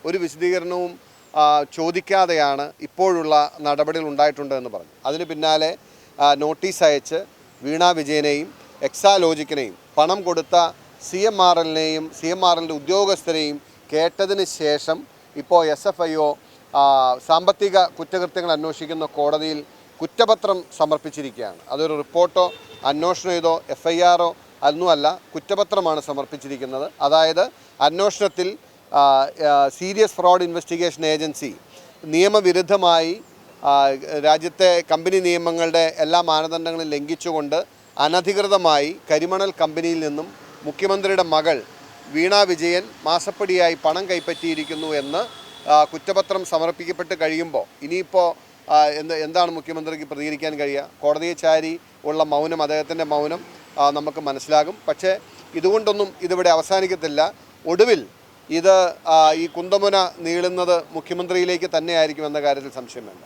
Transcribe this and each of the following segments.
ഒരു വിശദീകരണവും ചോദിക്കാതെയാണ് ഇപ്പോഴുള്ള നടപടികൾ ഉണ്ടായിട്ടുണ്ട് എന്ന് പറഞ്ഞു. അതിന് പിന്നാലെ നോട്ടീസ് അയച്ച് വീണ വിജയനെയും എക്സാലോജിക്കിനെയും പണം കൊടുത്ത CMRLനെയും CMRLൻ്റെ ഉദ്യോഗസ്ഥരെയും കേട്ടതിന് ശേഷം ഇപ്പോൾ SFIO സാമ്പത്തിക കുറ്റകൃത്യങ്ങൾ അന്വേഷിക്കുന്ന കോടതിയിൽ കുറ്റപത്രം സമർപ്പിച്ചിരിക്കുകയാണ്. അതൊരു റിപ്പോർട്ടോ അന്വേഷണം ചെയ്തോ FIRോ ഒന്നുമല്ല, കുറ്റപത്രമാണ് സമർപ്പിച്ചിരിക്കുന്നത്. അതായത് അന്വേഷണത്തിൽ സീരിയസ് ഫ്രോഡ് ഇൻവെസ്റ്റിഗേഷൻ ഏജൻസി നിയമവിരുദ്ധമായി രാജ്യത്തെ കമ്പനി നിയമങ്ങളുടെ എല്ലാ മാനദണ്ഡങ്ങളും ലംഘിച്ചുകൊണ്ട് അനധികൃതമായി കരിമണൽ കമ്പനിയിൽ നിന്നും മുഖ്യമന്ത്രിയുടെ മകൾ വീണ വിജയൻ മാസപ്പടിയായി പണം കൈപ്പറ്റിയിരിക്കുന്നു എന്ന് കുറ്റപത്രം സമർപ്പിക്കപ്പെട്ട് കഴിയുമ്പോൾ ഇനിയിപ്പോൾ എന്താണ് മുഖ്യമന്ത്രിക്ക് പ്രതികരിക്കാൻ കഴിയുക? കോടതിയെ ചാരി ഉള്ള മൗനം, അദ്ദേഹത്തിൻ്റെ മൗനം നമുക്ക് മനസ്സിലാകും. പക്ഷേ ഇതുകൊണ്ടൊന്നും ഇതിവിടെ അവസാനിക്കത്തില്ല. ഒടുവിൽ ഇത് ഈ കുന്തമുന നീളുന്നത് മുഖ്യമന്ത്രിയിലേക്ക് തന്നെയായിരിക്കും എന്ന കാര്യത്തിൽ സംശയം വേണ്ട.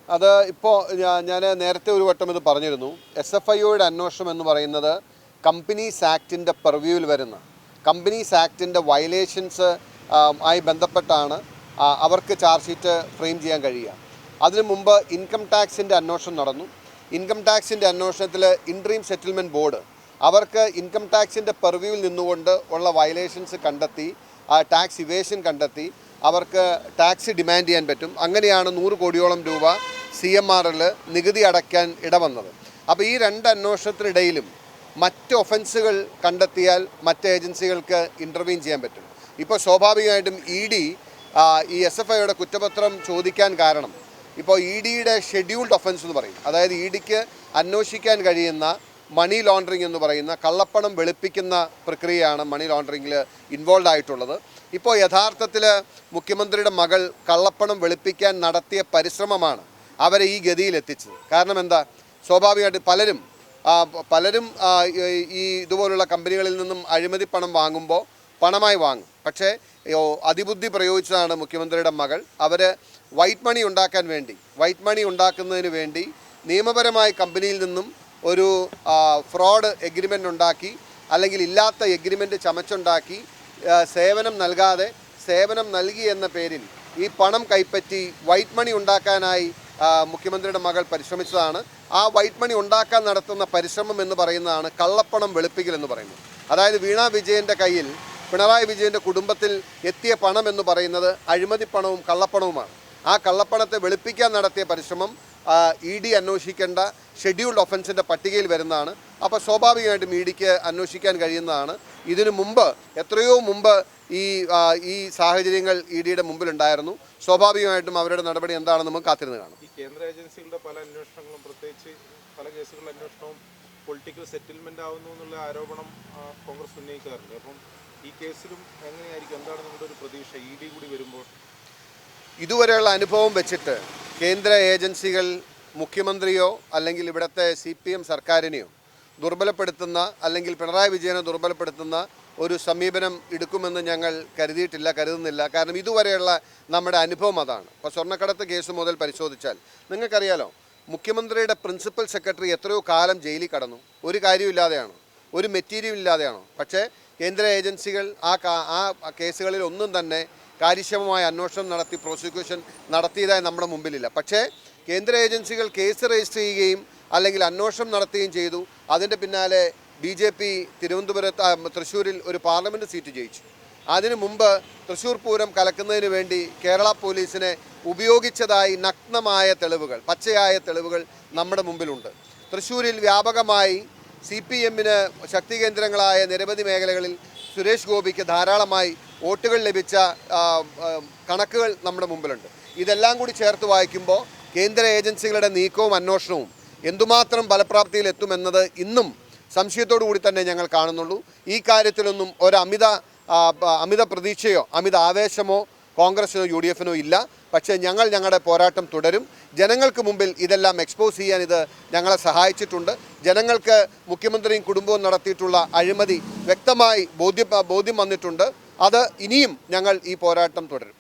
അത് ഇപ്പോൾ ഞാൻ നേരത്തെ ഒരു വട്ടം ഇത് പറഞ്ഞിരുന്നു. SFIOയുടെ അന്വേഷണം എന്ന് പറയുന്നത് കമ്പനീസ് ആക്ടിൻ്റെ പെർവ്യൂവിൽ വരുന്ന കമ്പനീസ് ആക്ടിൻ്റെ വയലേഷൻസ് ആയി ബന്ധപ്പെട്ടാണ് അവർക്ക് ചാർജ് ഷീറ്റ് ഫ്രെയിം ചെയ്യാൻ കഴിയുക. അതിനു മുമ്പ് ഇൻകം ടാക്സിൻ്റെ അന്വേഷണം നടന്നു. ഇൻകം ടാക്സിൻ്റെ അന്വേഷണത്തിൽ ഇൻട്രീം സെറ്റിൽമെൻറ്റ് ബോർഡ് അവർക്ക് ഇൻകം ടാക്സിൻ്റെ പെർവ്യൂവിൽ നിന്നുകൊണ്ട് ഉള്ള വയലേഷൻസ് കണ്ടെത്തി, ടാക്സ് ഇവേഷൻ കണ്ടെത്തി അവർക്ക് ടാക്സ് ഡിമാൻഡ് ചെയ്യാൻ പറ്റും. അങ്ങനെയാണ് 100 കോടിയോളം രൂപ CMRL നികുതി അടയ്ക്കാൻ ഇടവന്നത്. അപ്പോൾ ഈ രണ്ട് അന്വേഷണത്തിനിടയിലും മറ്റ് ഒഫൻസുകൾ കണ്ടെത്തിയാൽ മറ്റ് ഏജൻസികൾക്ക് ഇൻ്റർവീൻ ചെയ്യാൻ പറ്റും. ഇപ്പോൾ സ്വാഭാവികമായിട്ടും ED ഈ SFIOയുടെ കുറ്റപത്രം ചോദിക്കാൻ കാരണം ഇപ്പോൾ EDയുടെ ഷെഡ്യൂൾഡ് ഒഫൻസ് എന്ന് പറയും. അതായത് EDക്ക് അന്വേഷിക്കാൻ കഴിയുന്ന മണി ലോണ്ടറിങ് എന്ന് പറയുന്ന കള്ളപ്പണം വെളുപ്പിക്കുന്ന പ്രക്രിയയാണ് മണി ലോണ്ടറിങ്ങിൽ ഇൻവോൾവ് ആയിട്ടുള്ളത്. ഇപ്പോൾ യഥാർത്ഥത്തിൽ മുഖ്യമന്ത്രിയുടെ മകൾ കള്ളപ്പണം വെളുപ്പിക്കാൻ നടത്തിയ പരിശ്രമമാണ് അവരെ ഈ ഗതിയിലെത്തിച്ചത്. കാരണം എന്താ? സ്വാഭാവികമായിട്ട് പലരും ഈ ഇതുപോലുള്ള കമ്പനികളിൽ നിന്നും അഴിമതി പണം വാങ്ങുമ്പോൾ പണമായി വാങ്ങും. പക്ഷേ അതിബുദ്ധി പ്രയോഗിച്ചതാണ് മുഖ്യമന്ത്രിയുടെ മകൾ. അവർ വൈറ്റ് മണി ഉണ്ടാക്കുന്നതിന് വേണ്ടി നിയമപരമായി കമ്പനിയിൽ നിന്നും ഒരു ഫ്രോഡ് എഗ്രിമെൻ്റ് ഉണ്ടാക്കി, അല്ലെങ്കിൽ ഇല്ലാത്ത എഗ്രിമെൻ്റ് ചമച്ചുണ്ടാക്കി സേവനം നൽകി എന്ന പേരിൽ ഈ പണം കൈപ്പറ്റി വൈറ്റ് മണി ഉണ്ടാക്കാനായി മുഖ്യമന്ത്രിയുടെ മകൾ പരിശ്രമിച്ചതാണ്. ആ വൈറ്റ് മണി ഉണ്ടാക്കാൻ നടത്തുന്ന പരിശ്രമം എന്ന് പറയുന്നതാണ് കള്ളപ്പണം വെളുപ്പിക്കൽ എന്ന് പറയുന്നത്. അതായത് വീണ വിജയൻ്റെ കയ്യിൽ, പിണറായി വിജയൻ്റെ കുടുംബത്തിൽ എത്തിയ പണം എന്ന് പറയുന്നത് അഴിമതി പണവും കള്ളപ്പണവുമാണ്. ആ കള്ളപ്പണത്തെ വെളുപ്പിക്കാൻ നടത്തിയ പരിശ്രമം ED അന്വേഷിക്കേണ്ട ഷെഡ്യൂൾഡ് ഒഫൻസിൻ്റെ പട്ടികയിൽ വരുന്നതാണ്. അപ്പോൾ സ്വാഭാവികമായിട്ടും EDക്ക് അന്വേഷിക്കാൻ കഴിയുന്നതാണ്. ഇതിനു മുമ്പ്, എത്രയോ മുമ്പ് ഈ സാഹചര്യങ്ങൾ EDയുടെ മുമ്പിലുണ്ടായിരുന്നു. സ്വാഭാവികമായിട്ടും അവരുടെ നടപടി എന്താണെന്ന് നമുക്ക് കാത്തിരുന്ന് കാണാം. ഈ കേന്ദ്ര ഏജൻസികളുടെ പല അന്വേഷണങ്ങളും, പ്രത്യേകിച്ച് പല കേസുകളുടെ അന്വേഷണവും പൊളിറ്റിക്കൽ സെറ്റിൽമെൻ്റ് ആവുന്നു എന്നുള്ള ആരോപണം കോൺഗ്രസ് ഉന്നയിക്കാറുണ്ട്. അപ്പം ഈ കേസിലും എങ്ങനെയായിരിക്കും? എന്താണ് നിങ്ങളുടെ ഒരു പ്രതീക്ഷ ED കൂടി വരുമ്പോൾ? ഇതുവരെയുള്ള അനുഭവം വെച്ചിട്ട് കേന്ദ്ര ഏജൻസികൾ മുഖ്യമന്ത്രിയോ അല്ലെങ്കിൽ ഇവിടുത്തെ CPM സർക്കാരിനെയോ ദുർബലപ്പെടുത്തുന്ന, അല്ലെങ്കിൽ പിണറായി വിജയനെ ദുർബലപ്പെടുത്തുന്ന ഒരു സമീപനം എടുക്കുമെന്ന് ഞങ്ങൾ കരുതുന്നില്ല. കാരണം ഇതുവരെയുള്ള നമ്മുടെ അനുഭവം അതാണ്. ഇപ്പോൾ സ്വർണ്ണക്കടത്ത് കേസ് മുതൽ പരിശോധിച്ചാൽ നിങ്ങൾക്കറിയാലോ, മുഖ്യമന്ത്രിയുടെ പ്രിൻസിപ്പൽ സെക്രട്ടറി എത്രയോ കാലം ജയിലിൽ കടന്നു. ഒരു കാര്യമില്ലാതെയാണോ? ഒരു മെറ്റീരിയൽ ഇല്ലാതെയാണോ? പക്ഷേ കേന്ദ്ര ഏജൻസികൾ ആ കേസുകളിൽ ഒന്നും തന്നെ കാര്യക്ഷമമായ അന്വേഷണം നടത്തി പ്രോസിക്യൂഷൻ നടത്തിയതായി നമ്മുടെ മുമ്പിലില്ല. പക്ഷേ കേന്ദ്ര ഏജൻസികൾ കേസ് രജിസ്റ്റർ ചെയ്യുകയും അല്ലെങ്കിൽ അന്വേഷണം നടത്തുകയും ചെയ്തു. അതിൻ്റെ പിന്നാലെ BJP തൃശ്ശൂരിൽ ഒരു പാർലമെൻറ്റ് സീറ്റ് ജയിച്ചു. അതിനു മുമ്പ് തൃശ്ശൂർ പൂരം കലക്കുന്നതിന് വേണ്ടി കേരള പോലീസിനെ ഉപയോഗിച്ചതായി നഗ്നമായ തെളിവുകൾ, പച്ചയായ തെളിവുകൾ നമ്മുടെ മുമ്പിലുണ്ട്. തൃശ്ശൂരിൽ വ്യാപകമായി CPMന് ശക്തി കേന്ദ്രങ്ങളായ നിരവധി മേഖലകളിൽ സുരേഷ് ഗോപിക്ക് ധാരാളമായി വോട്ടുകൾ ലഭിച്ച കണക്കുകൾ നമ്മുടെ മുമ്പിലുണ്ട്. ഇതെല്ലാം കൂടി ചേർത്ത് വായിക്കുമ്പോൾ കേന്ദ്ര ഏജൻസികളുടെ നീക്കവും അന്വേഷണവും എന്തുമാത്രം ഫലപ്രാപ്തിയിലെത്തുമെന്നത് ഇന്നും സംശയത്തോടു കൂടി തന്നെ ഞങ്ങൾ കാണുന്നുള്ളൂ. ഈ കാര്യത്തിലൊന്നും ഒരു അമിത പ്രതീക്ഷയോ അമിത ആവേശമോ കോൺഗ്രസിനോ UDFനോ ഇല്ല. പക്ഷേ ഞങ്ങളുടെ പോരാട്ടം തുടരും. ജനങ്ങൾക്ക് മുമ്പിൽ ഇതെല്ലാം എക്സ്പോസ് ചെയ്യാൻ ഇത് ഞങ്ങളെ സഹായിച്ചിട്ടുണ്ട്. ജനങ്ങൾക്ക് മുഖ്യമന്ത്രിയും കുടുംബവും നടത്തിയിട്ടുള്ള അഴിമതി വ്യക്തമായി ബോധ്യം വന്നിട്ടുണ്ട്. അത് ഇനിയും ഞങ്ങൾ ഈ പോരാട്ടം തുടരും.